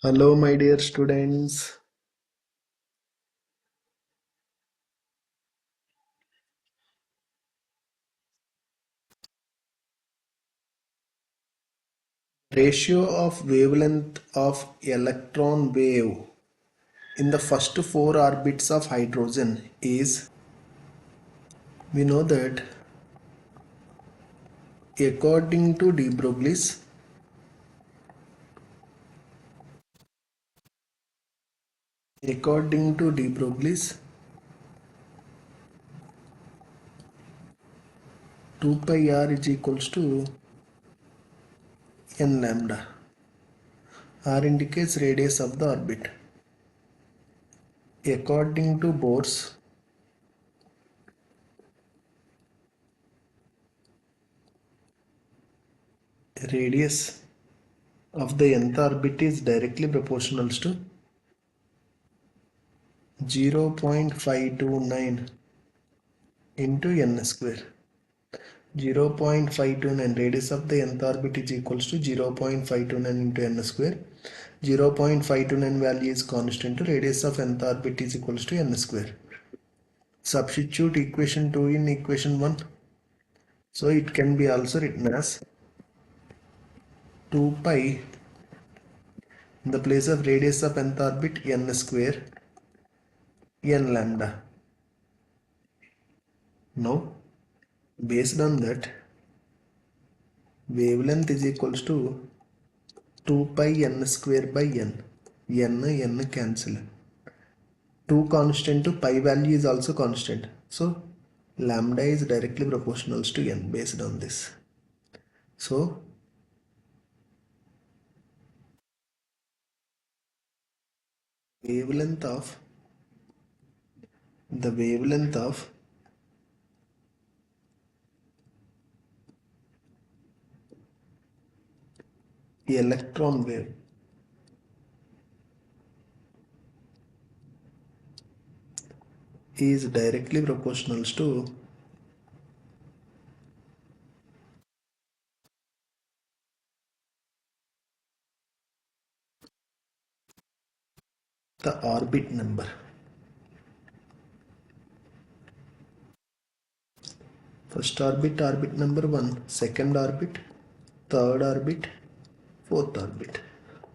Hello, my dear students. Ratio of wavelength of electron wave in the first four orbits of hydrogen is, we know that according to de Broglie's, according to de Broglie's, 2 pi r is equals to n lambda. R indicates radius of the orbit. According to Bohr's, radius of the nth orbit is directly proportional to 0.529 into n square. 0.529 radius of the nth orbit is equals to 0.529 into n square. 0.529 value is constant. Radius of nth orbit is equals to n square. Substitute equation 2 in equation 1. So it can be also written as 2 pi in the place of radius of nth orbit n square n lambda. Now based on that, wavelength is equals to 2 pi n square by n. N cancel. 2 constant to pi value is also constant. So lambda is directly proportional to n based on this. So wavelength of electron wave is directly proportional to the orbit number. First orbit number 1, second orbit, third orbit, fourth orbit.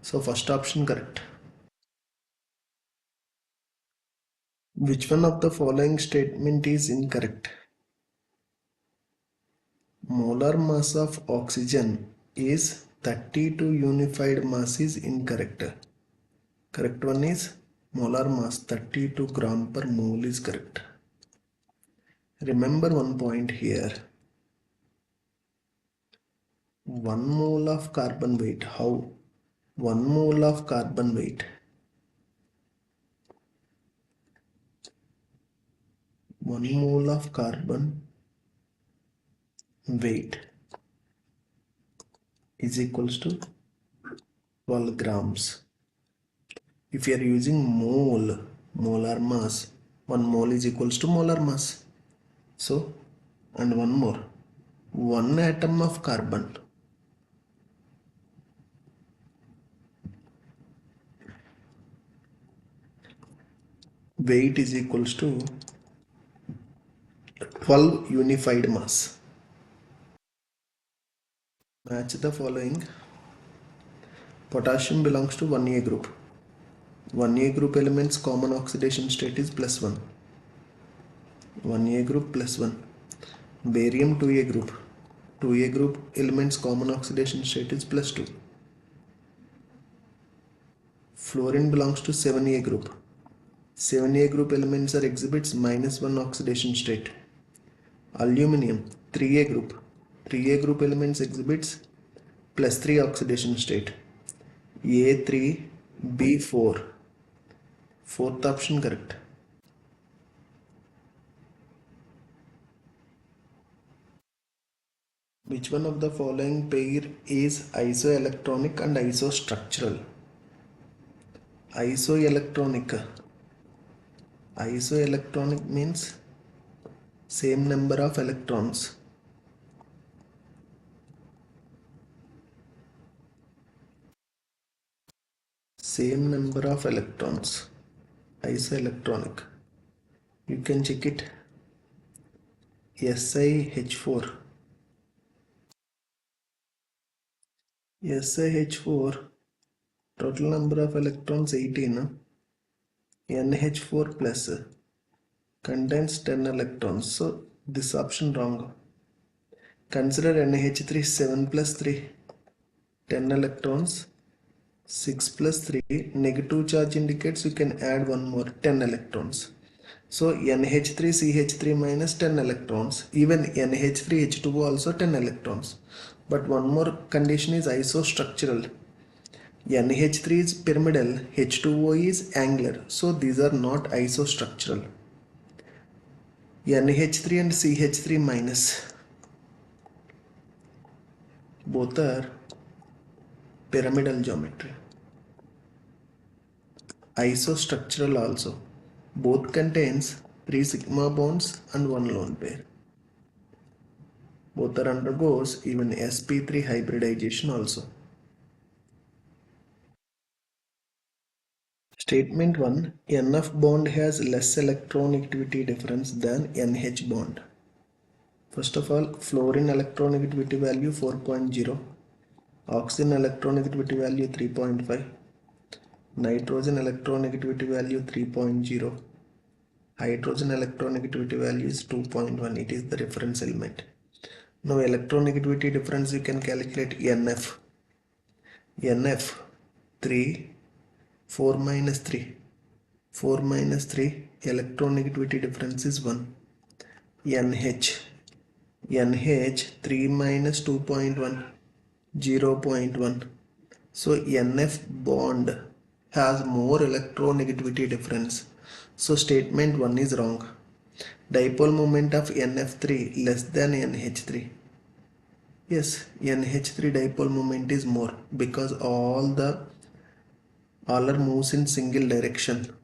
So first option correct. Which one of the following statement is incorrect? Molar mass of oxygen is 32 unified mass is incorrect. Correct one is molar mass 32 gram per mole is correct. Remember one point here. 1 mole of carbon weight. How? 1 mole of carbon weight. 1 mole of carbon weight is equals to 12 grams. If you are using mole, molar mass, 1 mole is equals to molar mass. So, and one more, 1 atom of carbon weight is equals to 12 unified mass. Match the following. Potassium belongs to 1A group. 1A group elements common oxidation state is +1. 1A group +1. Barium 2A group. 2A group elements common oxidation state is +2. Fluorine belongs to 7A group. 7A group elements are exhibits -1 oxidation state. Aluminium 3A group. 3A group elements exhibits +3 oxidation state. A3, B4. Fourth option correct. Which one of the following pair is isoelectronic and isostructural? Isoelectronic. Isoelectronic means same number of electrons. same number of electrons, isoelectronic. You can check it. SiH4. SiH4, total number of electrons 18. NH4 plus contains 10 electrons. So this option wrong. Consider NH3 7 plus 3, 10 electrons. 6 plus 3, negative charge indicates you can add one more, 10 electrons. So NH3CH3 minus 10 electrons. Even NH3H2O also 10 electrons. But one more condition is isostructural. NH3 is pyramidal, H2O is angular. So these are not isostructural. NH3 and CH3 minus, both are pyramidal geometry. Isostructural also. Both contains 3 sigma bonds and 1 lone pair. Both are undergoes even sp3 hybridization also. Statement 1. NF bond has less electronegativity difference than NH bond. First of all, fluorine electronegativity value 4.0, oxygen electronegativity value 3.5, nitrogen electronegativity value 3.0, hydrogen electronegativity value is 2.1. It is the reference element. Now electronegativity difference you can calculate NF. NF 3, 4 minus 3. 4 minus 3, electronegativity difference is 1. NH. NH 3 minus 2.1, 0.1. So NF bond has more electronegativity difference. So statement 1 is wrong. Dipole moment of NF3 less than NH3. Yes, NH3 dipole moment is more because all are moves in single direction.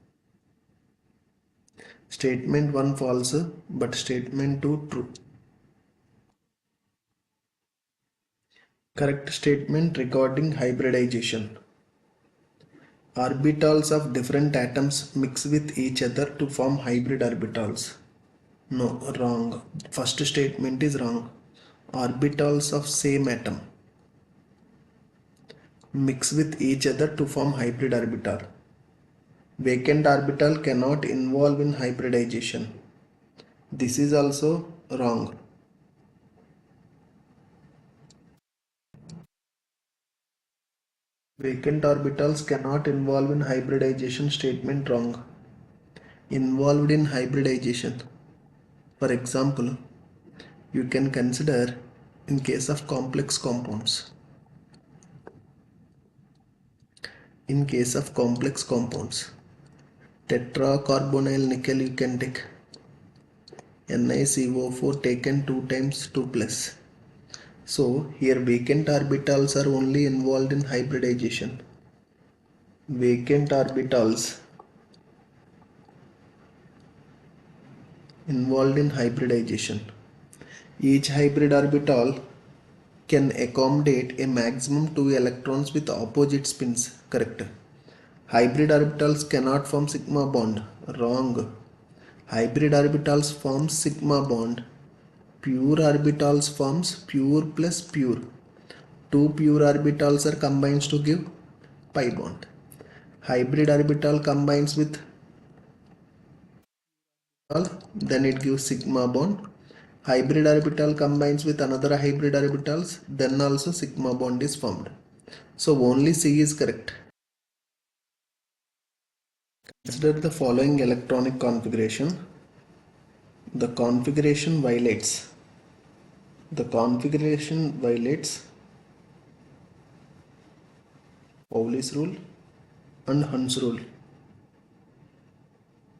Statement 1 false, but statement 2 true. Correct statement regarding hybridization. Orbitals of different atoms mix with each other to form hybrid orbitals. No, wrong. First statement is wrong. Orbitals of same atom mix with each other to form hybrid orbital. Vacant orbital cannot involve in hybridization. This is also wrong. Vacant orbitals cannot involve in hybridization, statement wrong. Involved in hybridization. For example, you can consider in case of complex compounds. In case of complex compounds, tetracarbonyl nickel you can take NiCO4 taken 2 times 2 plus. So here vacant orbitals are only involved in hybridization. Vacant orbitals involved in hybridization. Each hybrid orbital can accommodate a maximum 2 electrons with opposite spins. Correct. Hybrid orbitals cannot form sigma bond. Wrong. Hybrid orbitals form sigma bond. Pure orbitals forms pure plus pure. Two pure orbitals are combined to give pi bond. Hybrid orbital combines with all, then it gives sigma bond. Hybrid orbital combines with another hybrid orbitals, then also sigma bond is formed. So only C is correct. Consider the following electronic configuration. The configuration violates. The configuration violates Pauli's rule and Hund's rule.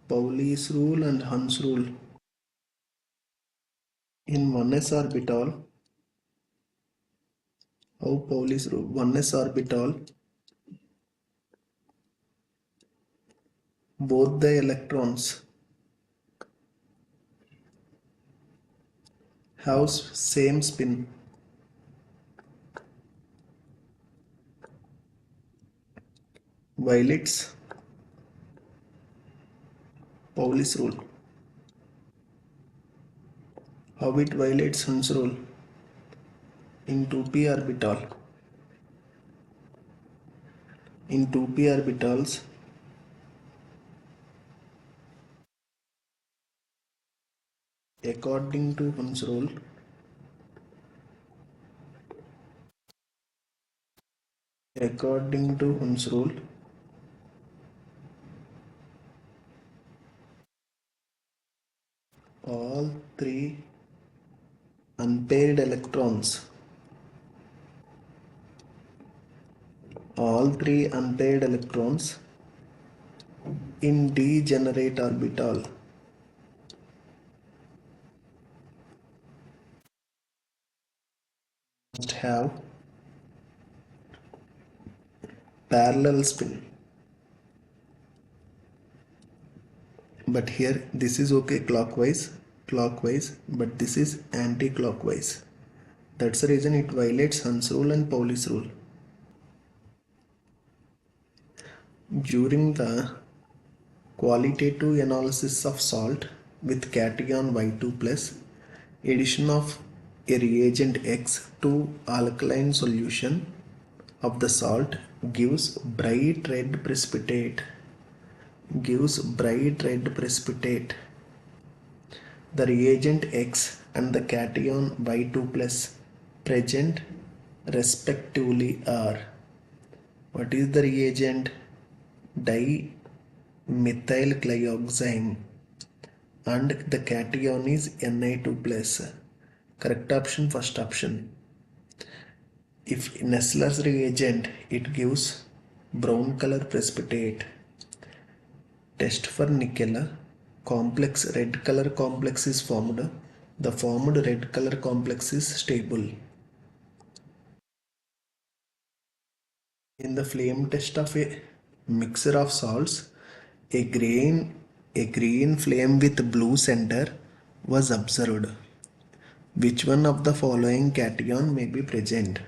Pauli's rule and Hund's rule. In 1s orbital, how Pauli's rule? 1s orbital, both the electrons have same spin. violates Pauli's rule. How it violates Hund's rule? In 2p orbital. In 2p orbitals, according to Hund's rule, according to Hund's rule, all three unpaired electrons, all three unpaired electrons in degenerate orbital must have parallel spin. But here this is okay clockwise, but this is anti-clockwise. That's the reason it violates Hund's rule and Pauli's rule. During the qualitative analysis of salt with cation Y2 plus, addition of a reagent X to alkaline solution of the salt gives bright red precipitate. The reagent X and the cation Y2 plus present respectively are, what is the reagent? Dimethylglyoxime, and the cation is Na2 plus. Correct option, first option. If Nessler's reagent, it gives brown color precipitate. Test for nickel, complex red color complex is formed. The formed red color complex is stable. In the flame test of a mixture of salts, a green flame with blue center was observed. Which one of the following cation may be present?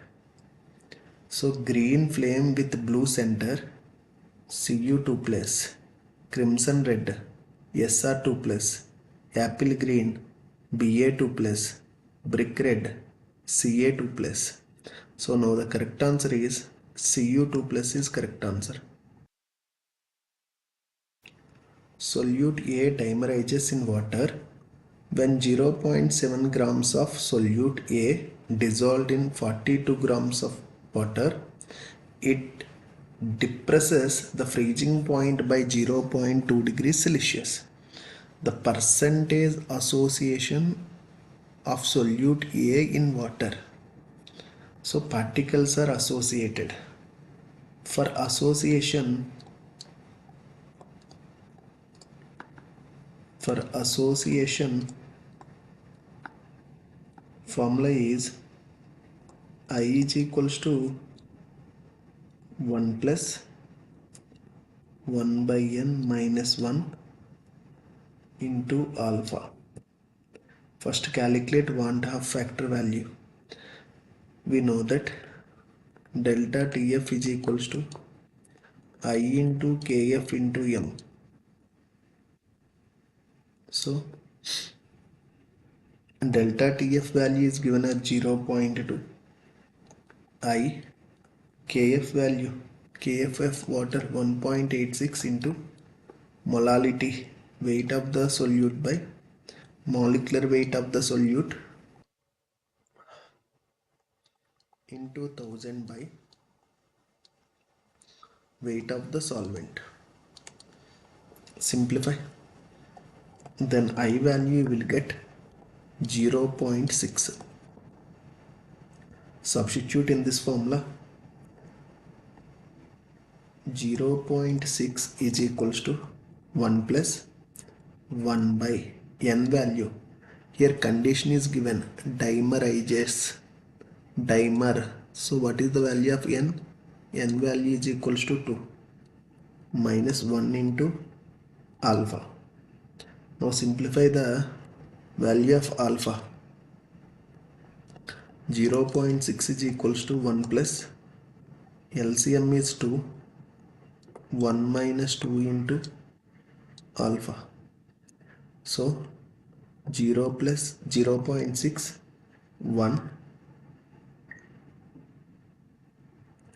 So green flame with blue center, Cu2 plus, crimson red, Sr2 plus, apple green, Ba2 plus, brick red, Ca2 plus. So now the correct answer is Cu2 plus is correct answer. Solute A dimerizes in water when 0.7 grams of solute A dissolved in 42 grams of water. It depresses the freezing point by 0.2 degrees Celsius. The percentage association of solute A in water. So particles are associated. For association, formula is I is equals to 1 plus 1 by n minus 1 into alpha. First calculate 1/2 factor value. We know that delta TF is equals to I into KF into M. So delta TF value is given as 0.2. I KF value, KFF water 1.86 into molality, weight of the solute by molecular weight of the solute into 1000 by weight of the solvent. Simplify. Then I value will get 0.6. Substitute in this formula. 0.6 is equals to 1 plus 1 by n value. Here condition is given dimerizes. Dimer. So what is the value of n? N value is equals to 2 minus 1 into alpha. Now simplify the value of alpha. 0.6 is equals to 1 plus LCM is 2 1 minus 2 into alpha. So 0 plus 0.6, 1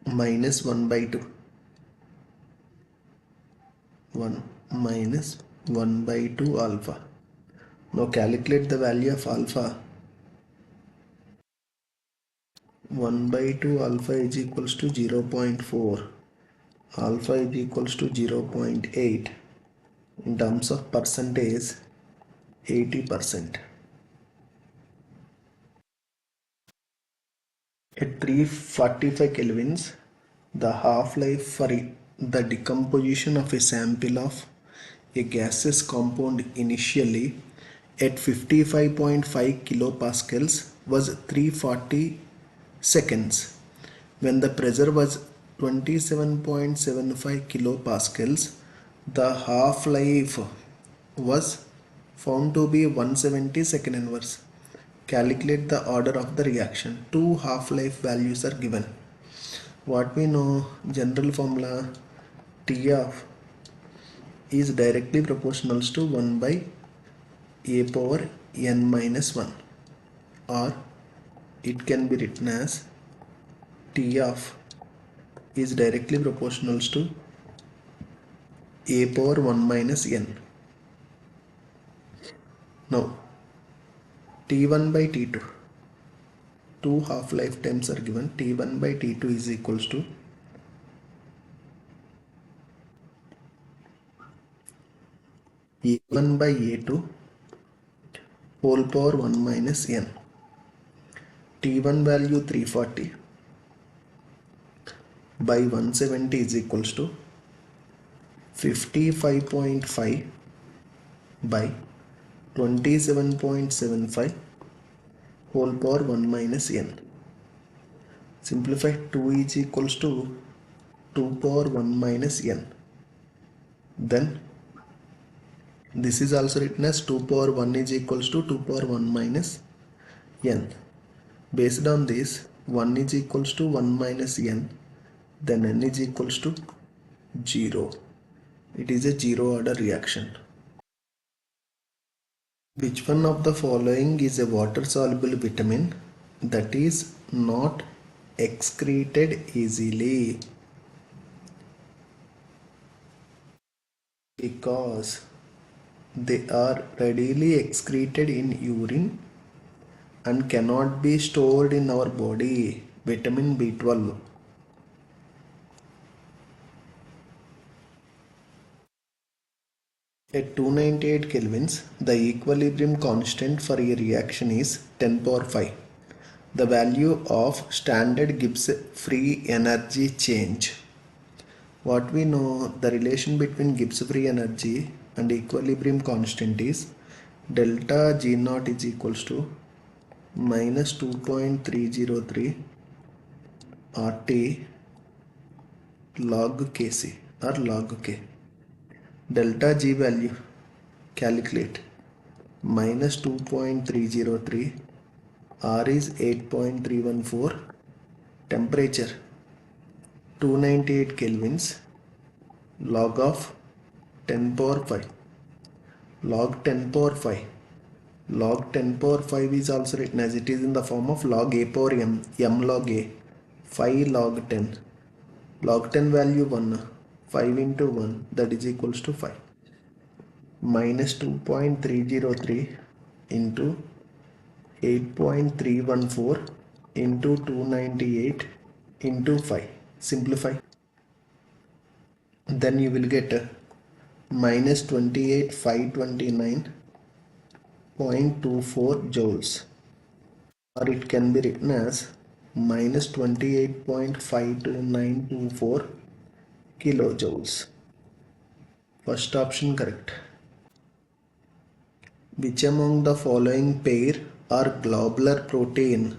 minus 1 by 2. 1 minus 1 by 2 alpha. Now calculate the value of alpha. 1 by 2 alpha is equals to 0.4. Alpha is equals to 0.8. In terms of percentage, 80%. At 345 kelvins, the half-life for the decomposition of a sample of a gaseous compound initially at 55.5 kilopascals was 340 seconds. When the pressure was 27.75 kilopascals, the half-life was found to be 170 second inverse. Calculate the order of the reaction. Two half-life values are given. What we know, general formula T of is directly proportional to 1 by a power n minus 1, or it can be written as T of is directly proportional to a power 1 minus n. Now T1 by T2, two half-life times are given. T1 by T2 is equals to A1 by A2 whole power 1 minus n. T1 value 340 by 170 is equals to 55.5 by 27.75 whole power 1 minus n. Simplify. 2 is equals to 2 power 1 minus n. Then this is also written as 2 power 1 is equals to 2 power 1 minus n. Based on this, 1 is equals to 1 minus n, then n is equals to 0. It is a zero order reaction. Which one of the following is a water soluble vitamin that is not excreted easily? Because they are readily excreted in urine and cannot be stored in our body. Vitamin B12. At 298 kelvins, the equilibrium constant for a reaction is 10 power 5. The value of standard Gibbs free energy change. What we know, the relation between Gibbs free energy and equilibrium constant is delta G naught is equals to minus 2.303 RT log Kc or log K. Delta G value, calculate. Minus 2.303, R is 8.314, temperature 298 kelvins, log of 10 power 5, log 10 power 5. Log 10 power 5 is also written as, it is in the form of log a power m, m log a, 5 log 10. Log 10 value 1, 5 into 1, that is equals to 5. Minus 2.303 into 8.314 into 298 into 5. Simplify. Then you will get minus 28,529.24 joules, or it can be written as minus 28.52924 kilojoules. First option correct. Which among the following pair are globular protein?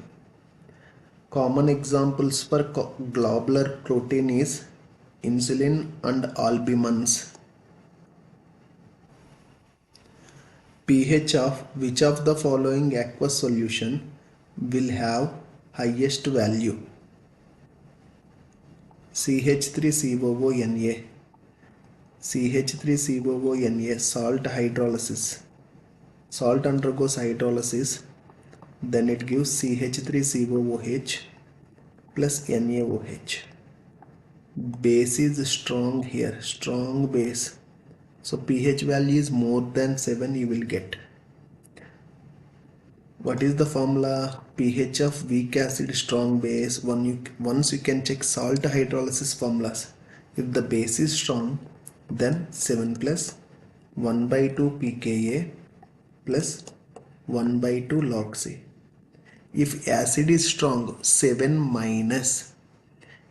Common examples for globular protein is insulin and albumins. pH of which of the following aqueous solution will have highest value? CH3COO Na. CH3COO salt hydrolysis. Salt undergoes hydrolysis, then it gives CH3COOH plus NaOH. Base is strong here, strong base. So pH value is more than 7 you will get. What is the formula? pH of weak acid strong base. Once you can check salt hydrolysis formulas. If the base is strong, then 7 plus 1 by 2 pKa plus 1 by 2 log C. If acid is strong, 7 minus.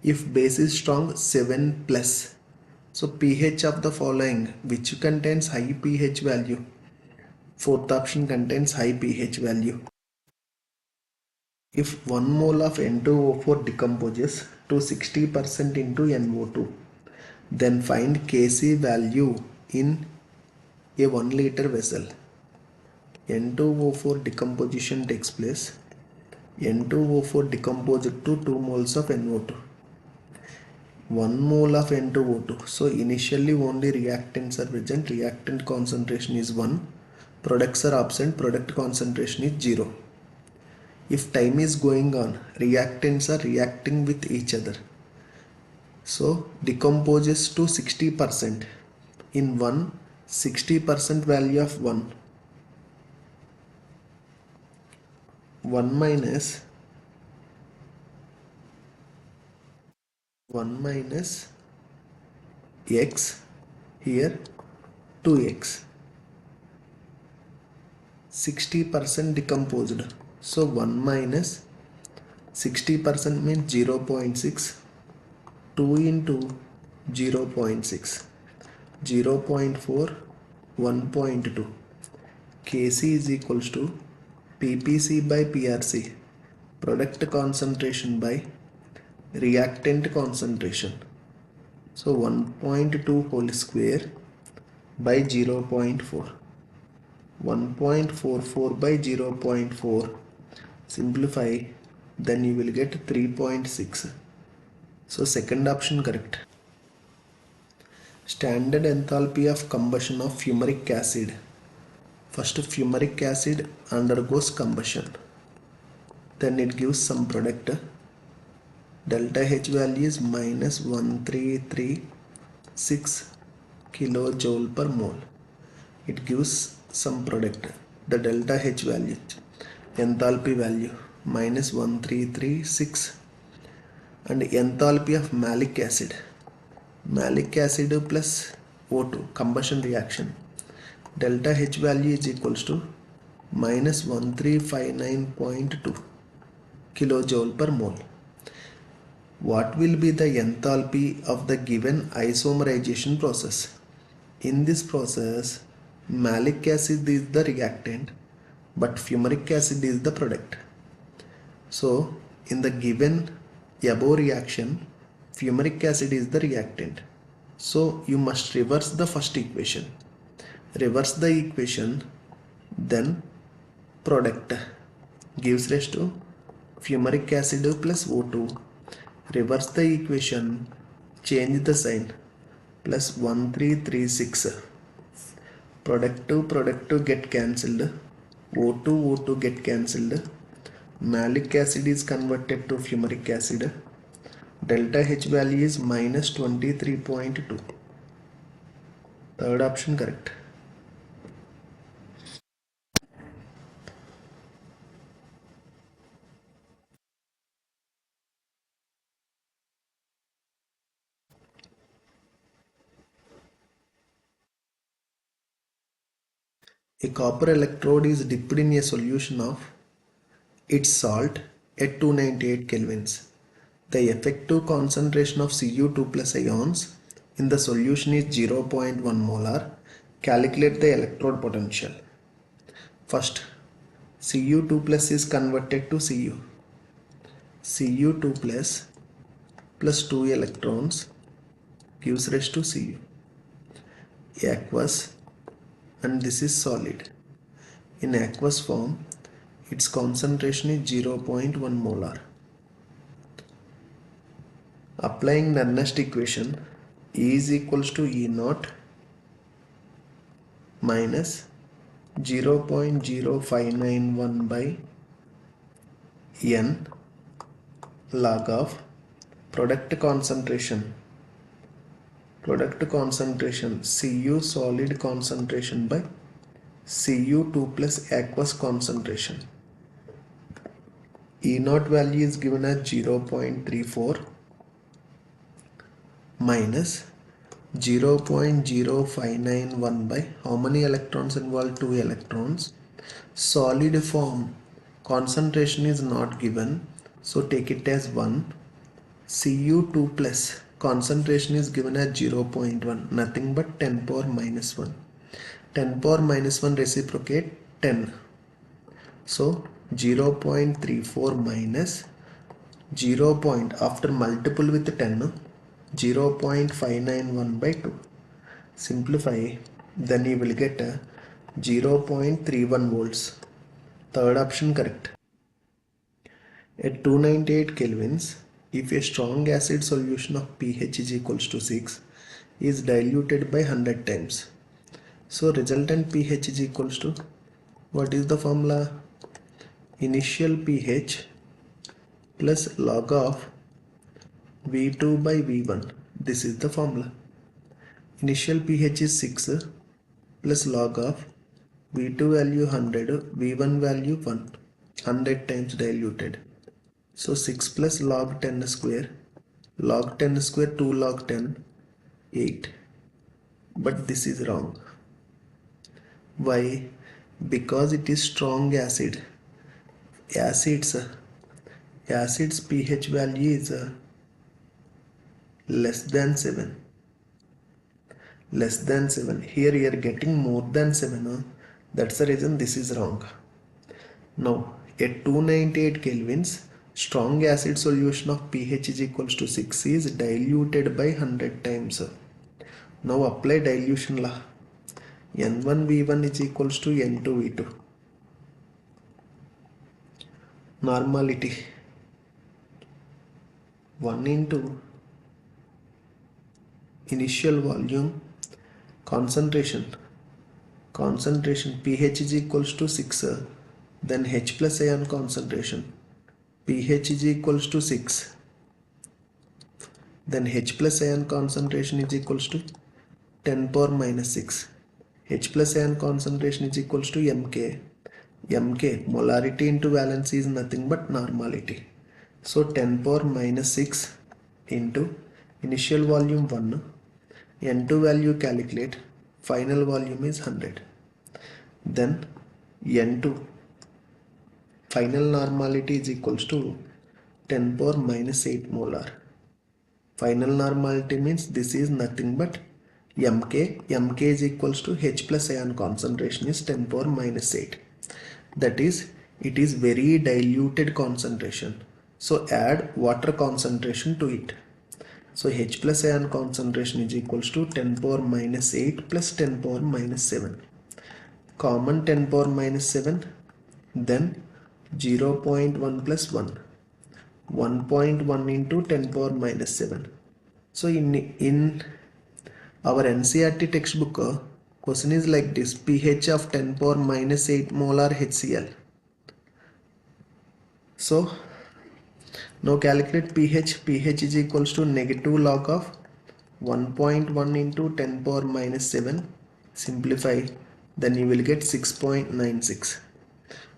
If base is strong, 7 plus. So pH of the following, which contains high pH value? Fourth option contains high pH value. If 1 mole of N2O4 decomposes to 60% into NO2, then find Kc value in a 1 liter vessel. N2O4 decomposition takes place. N2O4 decomposed to 2 moles of NO2. 1 mole of N2O2. So initially only reactants are present. Reactant concentration is 1. Products are absent. Product concentration is 0. If time is going on, reactants are reacting with each other. So decomposes to 60%. In 1, 60% value of 1. 1 minus 1 minus x, here 2x. 60% decomposed. So 1 minus 60% means 0.6. 2 into 0.6. 0.4, 1.2. Kc is equals to ppc by prc. Product concentration by reactant concentration. So 1.2 whole square by 0.4. 1.44 by 0.4. Simplify, then you will get 3.6. So second option correct. Standard enthalpy of combustion of fumaric acid. First fumaric acid undergoes combustion. Then it gives some product. Delta H value is minus 1336 kilojoule per mole. It gives some product. The delta H value, enthalpy value minus 1336, and enthalpy of malic acid. Malic acid plus O2 combustion reaction. Delta H value is equals to minus 1359.2 kilojoule per mole. What will be the enthalpy of the given isomerization process? In this process, malic acid is the reactant, but fumaric acid is the product. So, in the given above reaction, fumaric acid is the reactant. So, you must reverse the first equation. Reverse the equation, then product gives rise to fumaric acid plus O2. Reverse the equation, change the sign, plus 1336. Product to get cancelled, O2 get cancelled, malic acid is converted to fumaric acid. Delta H value is minus 23.2. Third option correct. A copper electrode is dipped in a solution of its salt at 298 kelvins. The effective concentration of Cu2 plus ions in the solution is 0.1 molar. Calculate the electrode potential. First, Cu2 plus is converted to Cu. Cu2 plus 2 electrons gives rise to Cu. Aqueous, and this is solid. In aqueous form, its concentration is 0.1 molar. Applying the Nernst equation, E is equals to E naught minus 0.0591 by n log of product concentration Cu solid concentration by Cu2 plus aqueous concentration. E0 value is given as 0.34 minus 0.0591 by how many electrons involved? 2 electrons. Solid form concentration is not given, so take it as 1. Cu2 plus concentration is given as 0.1, nothing but 10 power minus 1. 10 power minus 1 reciprocate 10. So 0.34 minus 0. After multiple with 10, 0.591 by 2. Simplify, then you will get 0.31 volts. Third option correct. At 298 kelvins, if a strong acid solution of pH is equals to 6 is diluted by 100 times. So resultant pH is equals to, what is the formula? Initial pH plus log of V2 by V1. This is the formula. Initial pH is 6 plus log of V2 value 100, V1 value 1, 100 times diluted. So 6 plus log 10 square, 2 log 10, 8. But this is wrong. Why? Because it is strong acid. Acid's pH value is less than 7. Here you are getting more than 7. That's the reason this is wrong. Now at 298 kelvins, strong acid solution of pH is equals to 6 is diluted by 100 times. Now apply dilution law. N1V1 is equals to N2V2. Normality 1 into initial volume concentration pH is equals to 6, then H plus ion concentration pH is equals to 6, then H plus ion concentration is equals to 10 power minus 6. H plus ion concentration is equals to mk. Molarity into valency is nothing but normality. So 10 power minus 6 into initial volume 1, N2 value calculate, final volume is 100. Then N2 final normality is equals to 10 power minus 8 molar. Final normality means this is nothing but mk is equals to H plus ion concentration is 10 power minus 8. That is, it is very diluted concentration. So add water concentration to it. So H plus ion concentration is equals to 10 power minus 8 plus 10 power minus 7. Common 10 power minus 7, then 0.1 plus 1. 1.1 into 10 power minus 7. So in our NCERT textbook, question is like this: pH of 10 power minus 8 molar HCl. So now calculate pH. pH is equals to negative log of 1.1 into 10 power minus 7. Simplify, then you will get 6.96.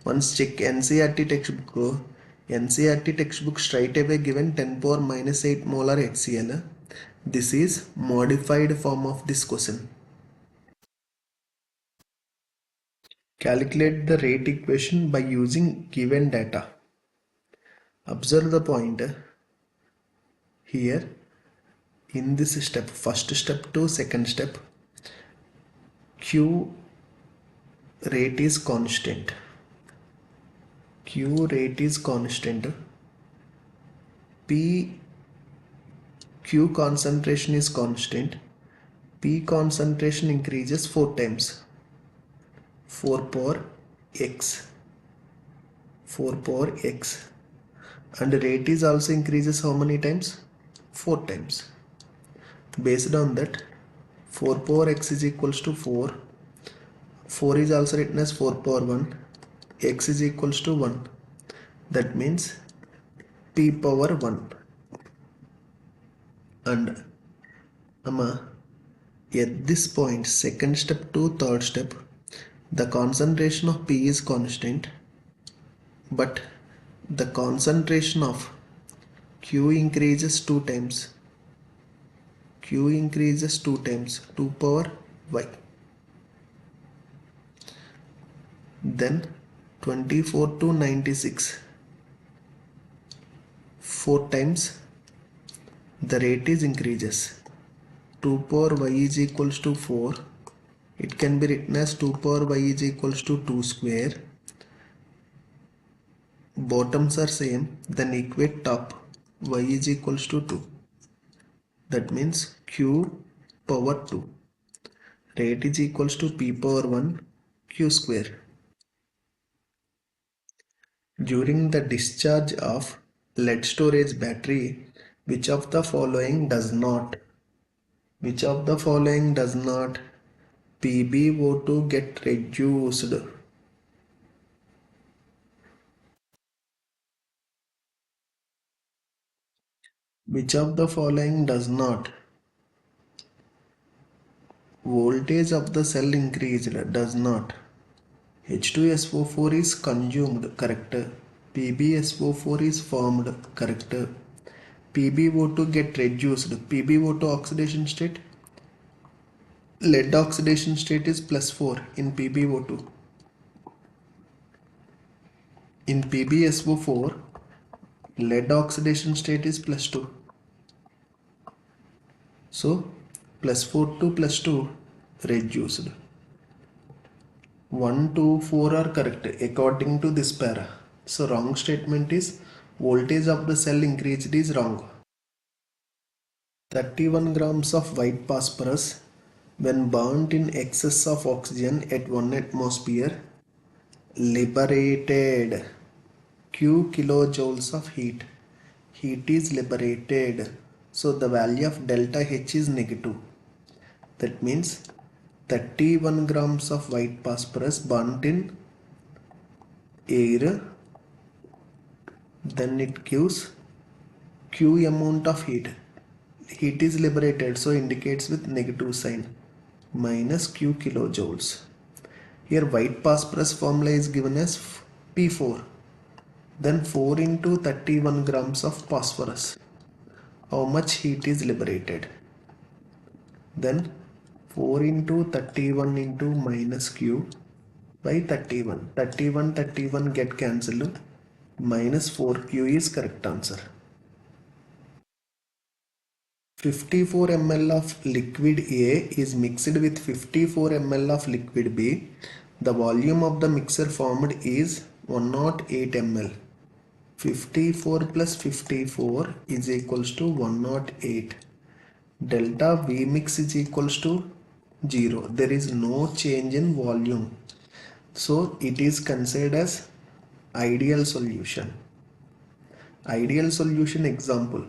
Once check NCERT textbook. NCERT textbook straight away given 10 power minus 8 molar HCl. This is modified form of this question. Calculate the rate equation by using given data. Observe the point here in this step, first step to second step, Q rate is constant. Q concentration is constant. P concentration increases 4 times. 4 power x. And rate is also increases how many times? 4 times. Based on that, 4 power x is equals to 4. 4 is also written as 4 power 1. X is equals to 1. That means P power 1. And at this point, second step to third step, the concentration of P is constant, but the concentration of Q increases 2 times. Q increases 2 times, 2 power Y. Then 24 to 96, 4 times the rate is increases. 2 power Y is equals to 4. It can be written as 2 power Y is equals to 2 square. Bottoms are same, then equate top. Y is equals to 2. That means Q power 2. Rate is equals to P power 1 Q square. During the discharge of lead storage battery, which of the following does not? Which of the following does not? PbO2 get reduced. Which of the following does not? Voltage of the cell increased, does not. H2SO4 is consumed, correct. PbSO4 is formed, correct. PbO2 get reduced. PbO2 oxidation state, lead oxidation state is +4 in PbO2. In PbSO4, lead oxidation state is +2. So +4 to +2 reduced. 1, 2, 4 are correct according to this para. So wrong statement is voltage of the cell increased is wrong. 31 grams of white phosphorus when burnt in excess of oxygen at 1 atmosphere liberated Q kilojoules of heat. Heat is liberated. So the value of delta H is negative. That means 31 grams of white phosphorus burnt in air, then it gives Q amount of heat. Heat is liberated, so indicates with negative sign, minus Q kilojoules. Here white phosphorus formula is given as P4. Then 4 into 31 grams of phosphorus. How much heat is liberated? Then 4 into 31 into minus Q by 31. 31, 31 get cancelled. Minus 4Q is correct answer. 54 ml of liquid A is mixed with 54 ml of liquid B. The volume of the mixture formed is 108 ml. 54 plus 54 is equals to 108. Delta V mix is equals to 0. There is no change in volume. So it is considered as ideal solution. Ideal solution example: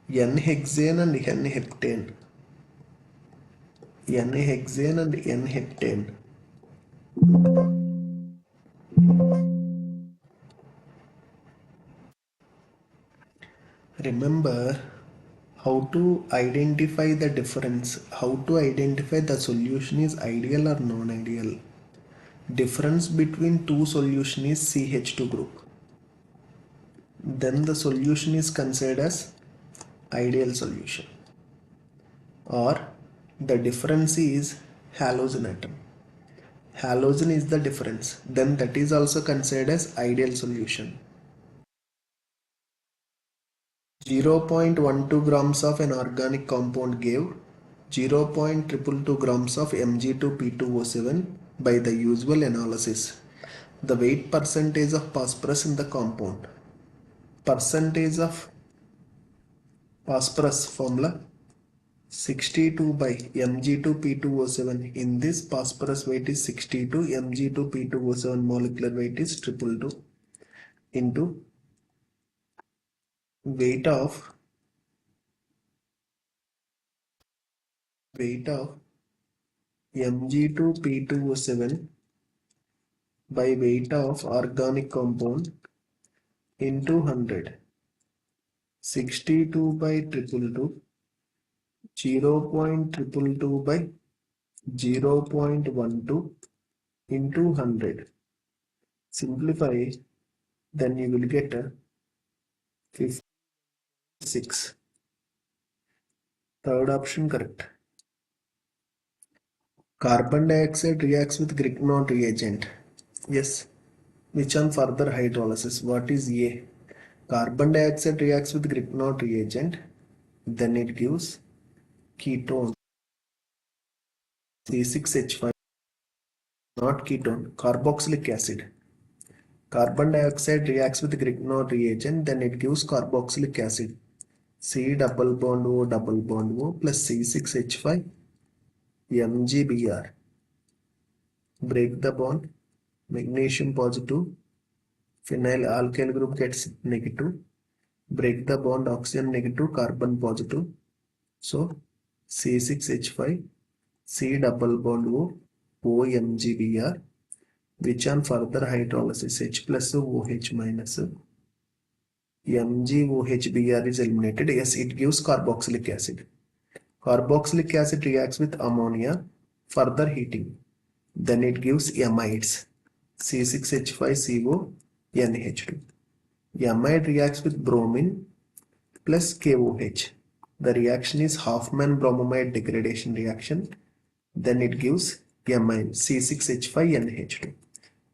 N-hexane and N-heptane. N-hexane and N-heptane. Remember how to identify the difference, how to identify the solution is ideal or non-ideal. Difference between two solution is CH2 group. Then the solution is considered as ideal solution. Or the difference is halogen atom. Halogen is the difference. Then that is also considered as ideal solution. 0.12 grams of an organic compound gave 0.222 grams of Mg2P2O7 by the usual analysis. The weight percentage of phosphorus in the compound. Percentage of phosphorus formula 62 by Mg2P2O7. In this, phosphorus weight is 62, Mg2P2O7 molecular weight is 222 into weight of Mg2P2O7 by weight of organic compound into 100. 62 by 222, 0.222 by 0.12 into 100. Simplify, then you will get a 56. Third option correct. Carbon dioxide reacts with Grignard reagent. Yes. Which on further hydrolysis? What is A? Carbon dioxide reacts with Grignard reagent. Then it gives ketone C6H5, not ketone, carboxylic acid. Carbon dioxide reacts with Grignard reagent, then it gives carboxylic acid. C double bond O plus C6H5 MgBr. Break the bond. Magnesium positive. Phenyl alkyl group gets negative. Break the bond, oxygen negative, carbon positive. So C6H5 C double bond OMgBr, which on further hydrolysis H plus OH minus MgOHBr is eliminated. Yes, it gives carboxylic acid. Carboxylic acid reacts with ammonia, further heating. Then it gives amides C6H5CO NH2. Amide reacts with bromine plus KOH. The reaction is Hoffman bromamide degradation reaction. Then it gives amine C6H5NH2.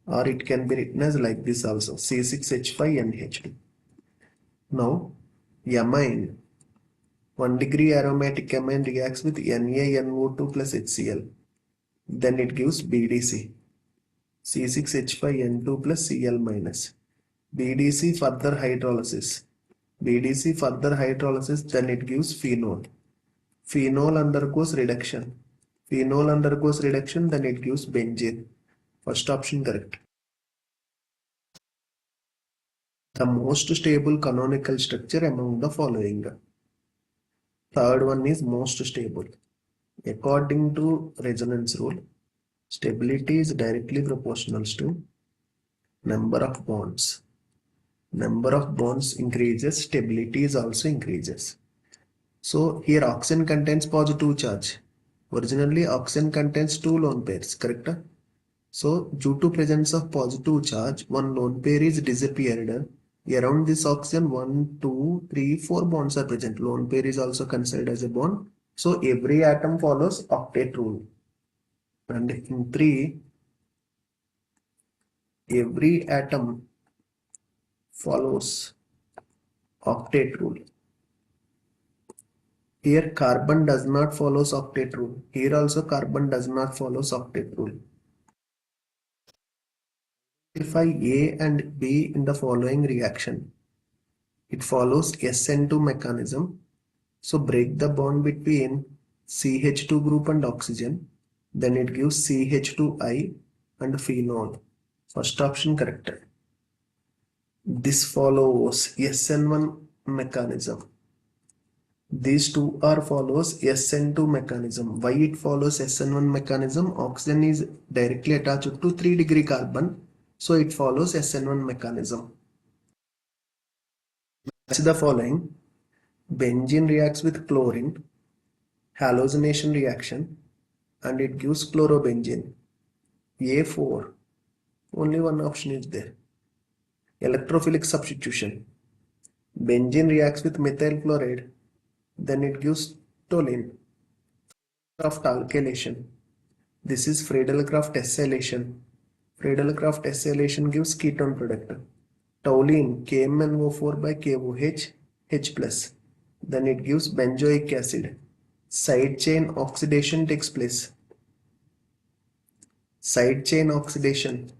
Or it can be written as like this also, C6H5NH2. Now amine, 1 degree aromatic amine reacts with NaNO2 plus HCl. Then it gives BDC C6H5N2 plus Cl minus. BDC further hydrolysis. BDC further hydrolysis, then it gives phenol. Phenol undergoes reduction. Phenol undergoes reduction, then it gives benzene. First option correct. The most stable canonical structure among the following. Third one is most stable. According to resonance rule, stability is directly proportional to number of bonds. Number of bonds increases, stability is also increases. So here oxygen contains positive charge. Originally oxygen contains two lone pairs, correct? So due to presence of positive charge, one lone pair is disappeared. Around this oxygen, 1, 2, 3, 4 bonds are present. Lone pair is also considered as a bond. So every atom follows octet rule. And in 3, every atom follows octet rule. Here carbon does not follow octet rule. Here also carbon does not follow octet rule. Identify A and B in the following reaction. It follows SN2 mechanism. So break the bond between CH2 group and oxygen. Then it gives CH2I and phenol. First option correct. This follows SN1 mechanism. These two are follows SN2 mechanism. Why it follows SN1 mechanism? Oxygen is directly attached to 3 degree carbon. So it follows SN1 mechanism. Match the following. Benzene reacts with chlorine, halogenation reaction, and it gives chlorobenzene. A4. Only one option is there. Electrophilic substitution. Benzene reacts with methyl chloride, then it gives toluene. Friedel-Crafts alkylation. This is Friedel-Crafts acylation. Friedel-Crafts acylation gives ketone product. Toluene KMnO4 by KOH H plus. Then it gives benzoic acid. Side chain oxidation takes place. Side chain oxidation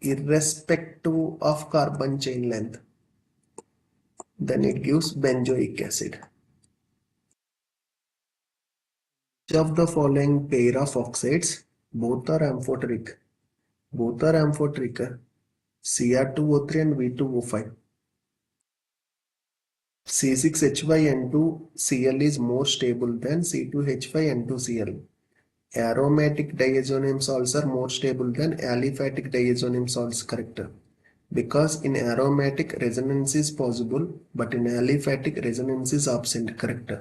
irrespective of carbon chain length. Then it gives benzoic acid. Which of the following pair of oxides? Both are amphoteric. Both are amphoteric. Cr2O3 and V2O5. C6H5N2Cl is more stable than C2H5N2Cl. Aromatic diazonem salts are more stable than aliphatic diazonem salts, correct? Because in aromatic resonance is possible, but in aliphatic resonance is absent, correct?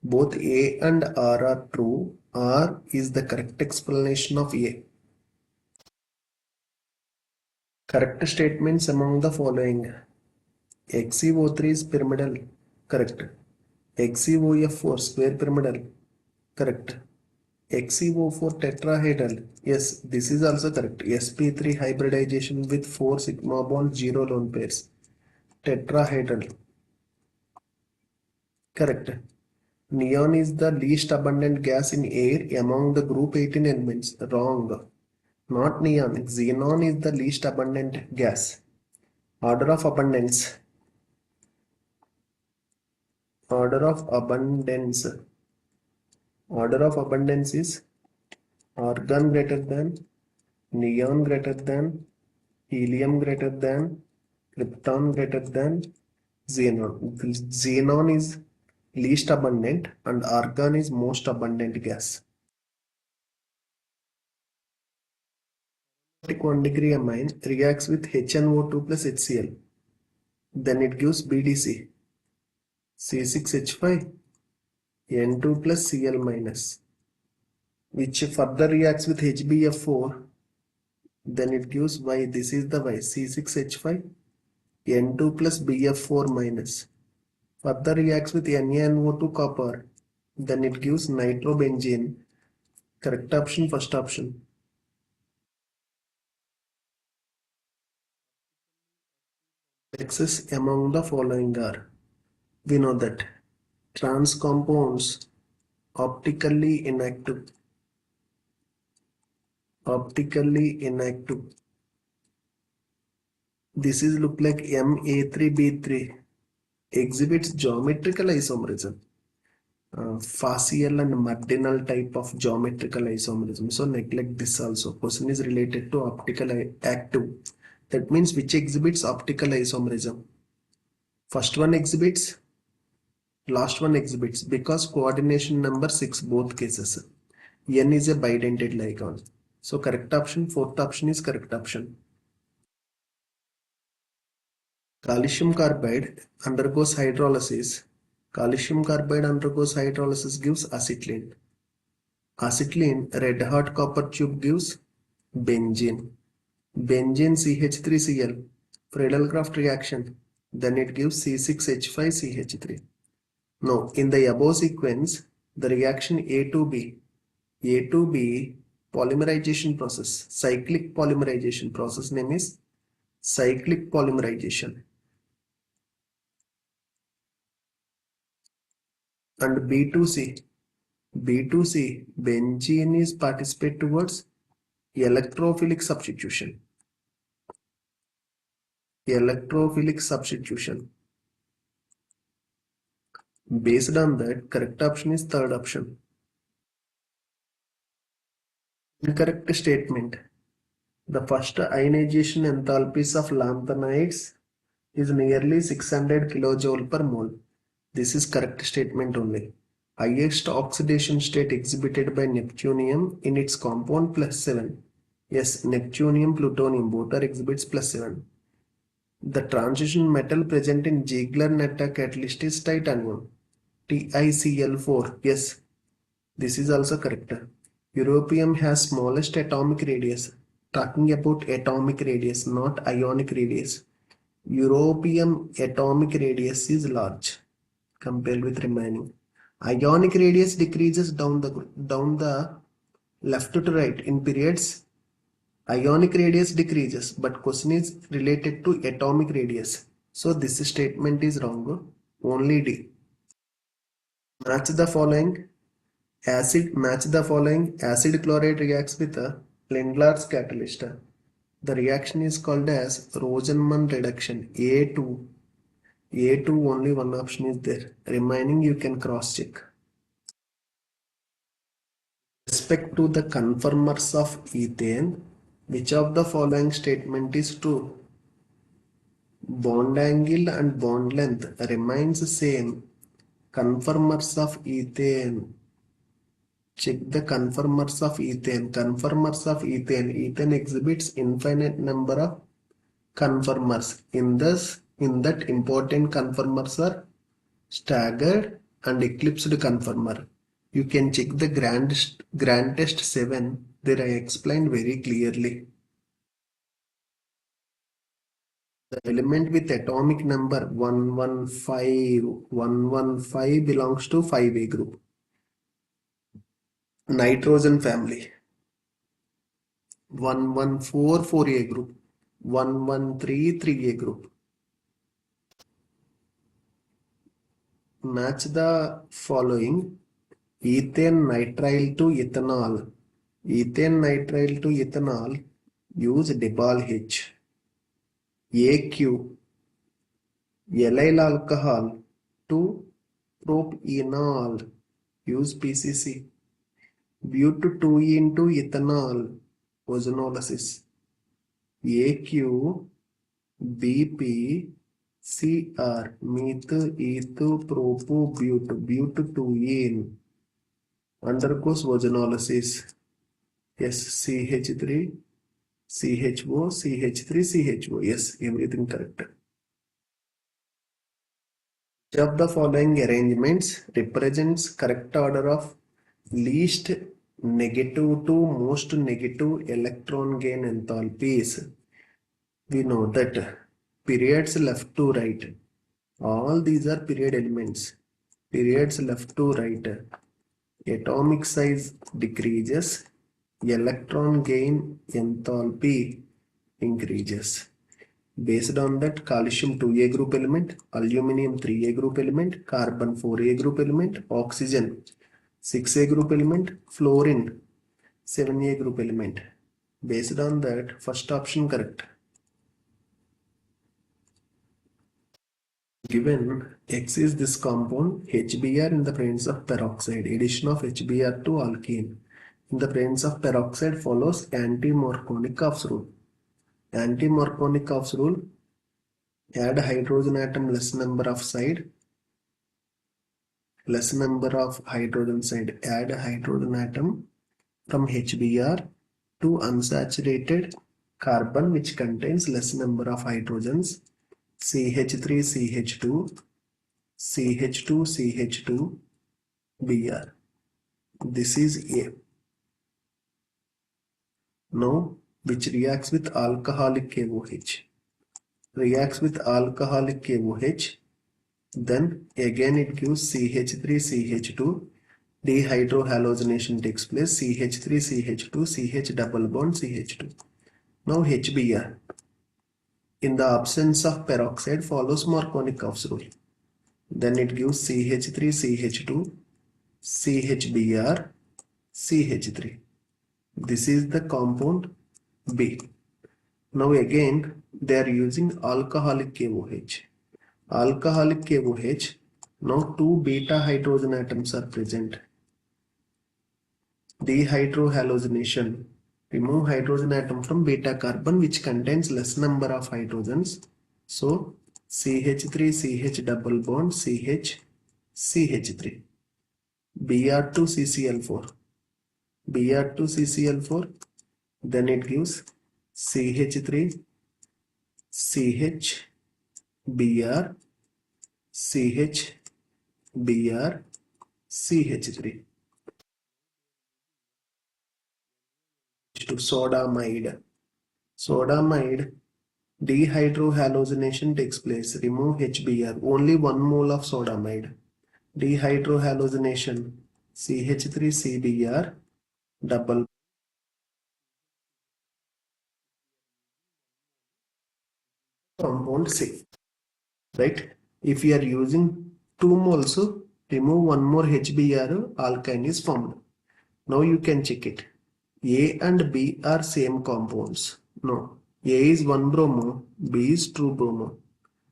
Both A and R are true. R is the correct explanation of A. Correct statements among the following. XeO3 is pyramidal, correct. XeOF4 square pyramidal, correct. XeO4 tetrahedral, yes, this is also correct. sp3 hybridization with 4 sigma bond 0 lone pairs, tetrahedral, correct. Neon is the least abundant gas in air among the group 18 elements, wrong. Not neon, xenon is the least abundant gas. Order of abundance. Order of abundance. Order of abundance is argon greater than, neon greater than, helium greater than, krypton greater than, xenon. Xenon is least abundant and argon is most abundant gas. 1 degree amine reacts with HNO2 plus HCl. Then it gives BDC. C6H5 N2 plus Cl minus, which further reacts with HbF4. Then it gives Y. This is the Y. C6H5 N2 plus Bf4 minus. Further reacts with NaNO2 copper. Then it gives nitrobenzene. Correct option, first option. Excess among the following are. We know that trans compounds optically inactive. Optically inactive. This is look like Ma3B3. Exhibits geometrical isomerism. Facial and marginal type of geometrical isomerism. So neglect this also. Question is related to optical active. That means which exhibits optical isomerism. First one exhibits, last one exhibits, because coordination number 6 both cases. N is a bidentate ligand. So correct option, fourth option is correct option. Calcium carbide undergoes hydrolysis. Calcium carbide undergoes hydrolysis gives acetylene. Acetylene, red hot copper tube gives benzene. Benzene CH3Cl, Friedel-Crafts reaction. Then it gives C6H5CH3. Now, in the above sequence, the reaction A to B polymerization process, cyclic polymerization process name is cyclic polymerization. And B2C, benzene is participate towards electrophilic substitution. Electrophilic substitution. Based on that, correct option is third option. Incorrect statement. The first ionization enthalpies of lanthanides is nearly 600 kilojoule per mole. This is correct statement only. Highest oxidation state exhibited by neptunium in its compound +7. Yes, neptunium, plutonium both are exhibits +7. The transition metal present in Ziegler-Natta catalyst is titanium. TiCl4. Yes, this is also correct. Europium has smallest atomic radius. Talking about atomic radius, not ionic radius. Europium atomic radius is large compared with remaining. Ionic radius decreases down the left to right in periods. Ionic radius decreases, but question is related to atomic radius. So this statement is wrong. Only D. Match the following. Match the following. Acid chloride reacts with a Lindlar's catalyst. The reaction is called as Rosenman reduction. A2. A2 only one option is there. Remaining you can cross check. Respect to the conformers of ethane, which of the following statement is true? Bond angle and bond length remains same. Conformers of ethane. Check the conformers of ethane. Conformers of ethane. Ethane exhibits infinite number of conformers. In that important conformers are staggered and eclipsed conformer. You can check the grand test 7. There I explained very clearly. The element with atomic number 115 belongs to 5A group. Nitrogen family. 114 4A group. 113 3A group. Match the following. Ethane nitrile to ethanol. Ethane nitrile to ethanol. Use Debal H. AQ. Allyl alcohol to propanol. Use PCC. But2 into ethanol. Ozonolysis. AQ. BP. CR. Meth, eth, propo, but2 undergoes ozonolysis. Yes, CH3, CHO, CH3, CHO. Yes, everything correct. Each of the following arrangements represents correct order of least negative to most negative electron gain enthalpies. We know that periods left to right. All these are period elements. Periods left to right. Atomic size decreases. Electron gain enthalpy increases. Based on that, calcium 2A group element, aluminum 3A group element, carbon 4A group element, oxygen 6A group element, fluorine 7A group element. Based on that, first option correct. Given X is this compound HBr in the presence of peroxide, addition of HBr to alkene in the presence of peroxide follows anti-Markovnikov's rule. Anti-Markovnikov's rule, add hydrogen atom less number of side, less number of hydrogen side, add hydrogen atom from HBr to unsaturated carbon which contains less number of hydrogens, CH3 CH2 CH2 CH2 Br. This is A. Now which reacts with alcoholic KOH. Reacts with alcoholic KOH, then again it gives CH3 CH2, dehydrohalogenation takes place, CH3 CH2 CH double bond CH2. Now HBr in the absence of peroxide follows Markovnikov's rule. Then it gives CH3 CH2 CHBr CH3. This is the compound B. Now again they are using alcoholic KOH. Alcoholic KOH. Now two beta hydrogen atoms are present. Dehydrohalogenation. Remove hydrogen atom from beta carbon which contains less number of hydrogens. So CH3 CH double bond CH CH3. Br2 CCl4. Br2 CCl4. Then it gives CH3 CH Br CH Br CH3 to sodamide. Sodamide dehydrohalogenation takes place. Remove HBr. Only 1 mole of sodamide. Dehydrohalogenation CH3CBr double compound C. Right? If you are using 2 moles, remove 1 more HBr, alkyne is formed. Now you can check it. A and B are same compounds. No. A is 1 bromo, B is 2 bromo.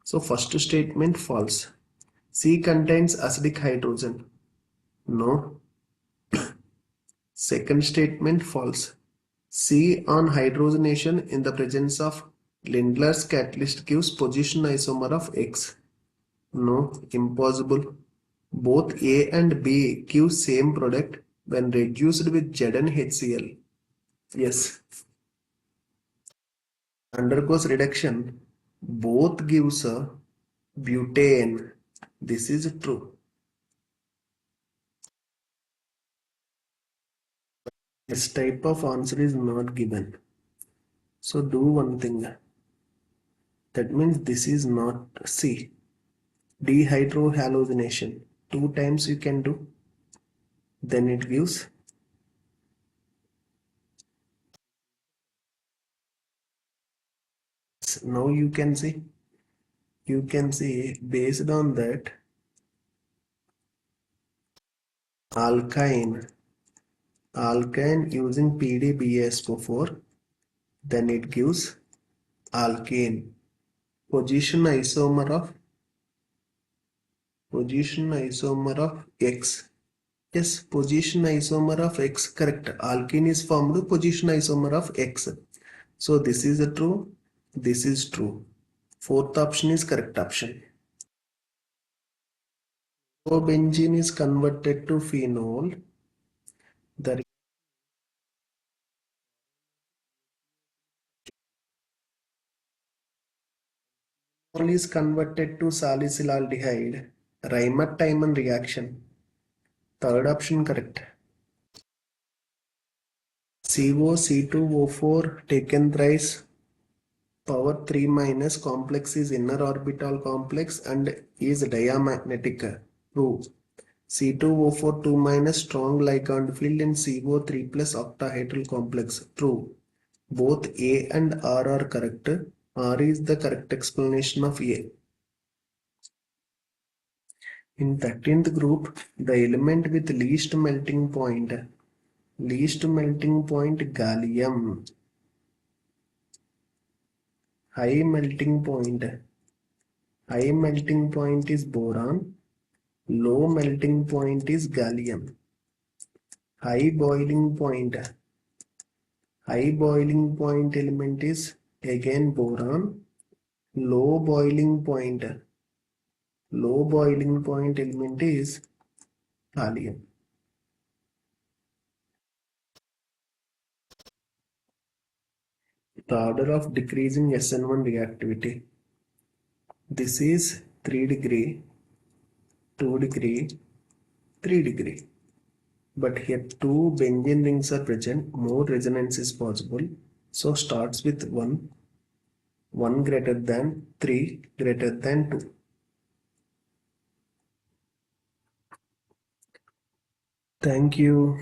So first statement false. C contains acidic hydrogen. No. Second statement false. C on hydrogenation in the presence of Lindlar's catalyst gives position isomer of X. No, impossible. Both A and B give same product. when reduced with ZnHCl. Yes, undergoes reduction, both gives a butane. This is true. This type of answer is not given. So do one thing. That means this is not C. Dehydrohallucination. 2 times you can do. Then it gives. Now you can see. You can see based on that alkyne. Alkyne using PDBSO4. Then it gives alkane. Position isomer of X. Yes, position isomer of X, correct. Alkene is formed position isomer of X. So this is a true, this is true. Fourth option is correct option. So benzene is converted to phenol. The phenol is converted to salicylaldehyde. Reimer-Tiemann reaction. Third option correct. CO C2O4 taken thrice. Power 3 minus complex is inner orbital complex and is diamagnetic. True. C2O4 2 minus strong ligand field in CO3 plus octahedral complex. True. Both A and R are correct. R is the correct explanation of A. In 13th group, the element with least melting point gallium. High melting point. High melting point is boron. Low melting point is gallium. High boiling point. High boiling point element is again boron. Low boiling point. Low boiling point element is thallium. The order of decreasing SN1 reactivity. This is 3 degree, 2 degree, 3 degree. But here two benzene rings are present, more resonance is possible. So starts with 1, 1 greater than 3 greater than 2. Thank you.